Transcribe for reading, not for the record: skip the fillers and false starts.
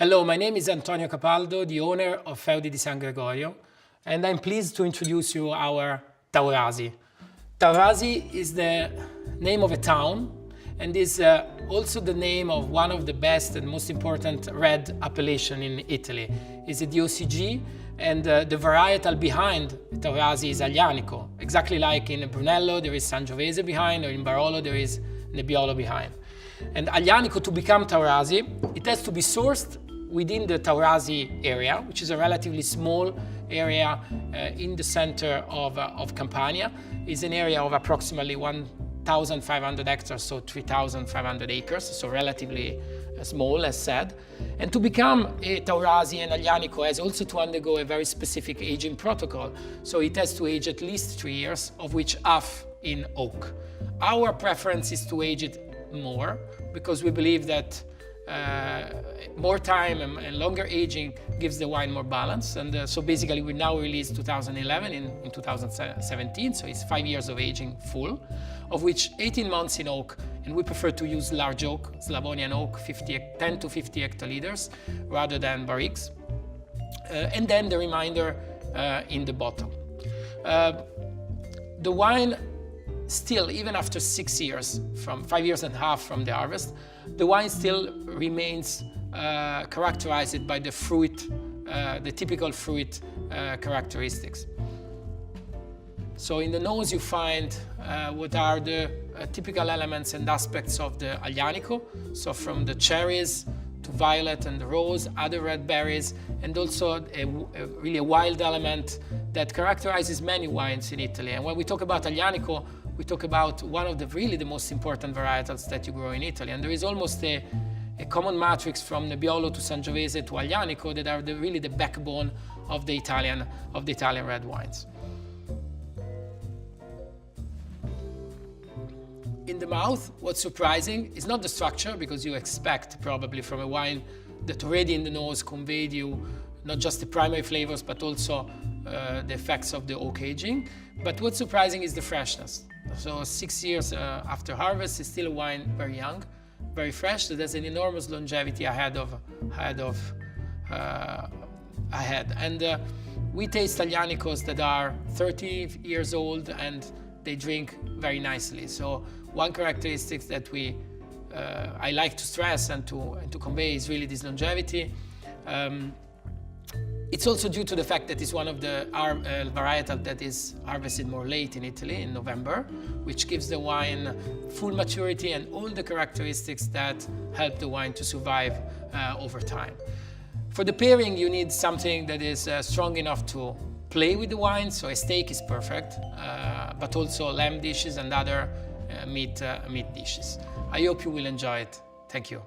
Hello, my name is Antonio Capaldo, the owner of Feudi di San Gregorio, and I'm pleased to introduce you our Taurasi. Taurasi is the name of a town and is also the name of one of the best and most important red appellation in Italy. It's a DOCG, and the varietal behind Taurasi is Aglianico. Exactly like in Brunello there is Sangiovese behind, or in Barolo there is Nebbiolo behind. And Aglianico, to become Taurasi, it has to be sourced within the Taurasi area, which is a relatively small area in the center of Campania. It's an area of approximately 1,500 hectares, so 3,500 acres, so relatively small, as said. And to become a Taurasi and Aglianico has also to undergo a very specific aging protocol. So it has to age at least 3 years, of which half in oak. Our preference is to age it more, because we believe that more time and longer aging gives the wine more balance. And so basically we now released 2011 in 2017, so it's 5 years of aging full, of which 18 months in oak, and we prefer to use large oak, Slavonian oak, 10 to 50 hectoliters rather than barriques, and then the remainder in the bottle. The wine still, even after 6 years, from 5 years and a half from the harvest, the wine still remains characterized by the fruit, the typical fruit characteristics. So in the nose you find what are the typical elements and aspects of the Aglianico, so from the cherries to violet and the rose, other red berries, and also really a wild element that characterizes many wines in Italy. And when we talk about Aglianico, we talk about one of the really the most important varietals that you grow in Italy. And there is almost a common matrix from Nebbiolo to Sangiovese to Aglianico that are really the backbone of the Italian red wines. In the mouth, what's surprising is not the structure, because you expect probably from a wine that already in the nose conveyed you not just the primary flavors but also the effects of the oak aging. But what's surprising is the freshness. So 6 years after harvest, it's still a wine very young, very fresh. So there's an enormous longevity ahead. And we taste Aglianicos that are 30 years old and they drink very nicely. So one characteristic that I like to stress and to convey is really this longevity. It's also due to the fact that it's one of the varietal that is harvested more late in Italy, in November, which gives the wine full maturity and all the characteristics that help the wine to survive over time. For the pairing, you need something that is strong enough to play with the wine, so a steak is perfect, but also lamb dishes and other meat dishes. I hope you will enjoy it. Thank you.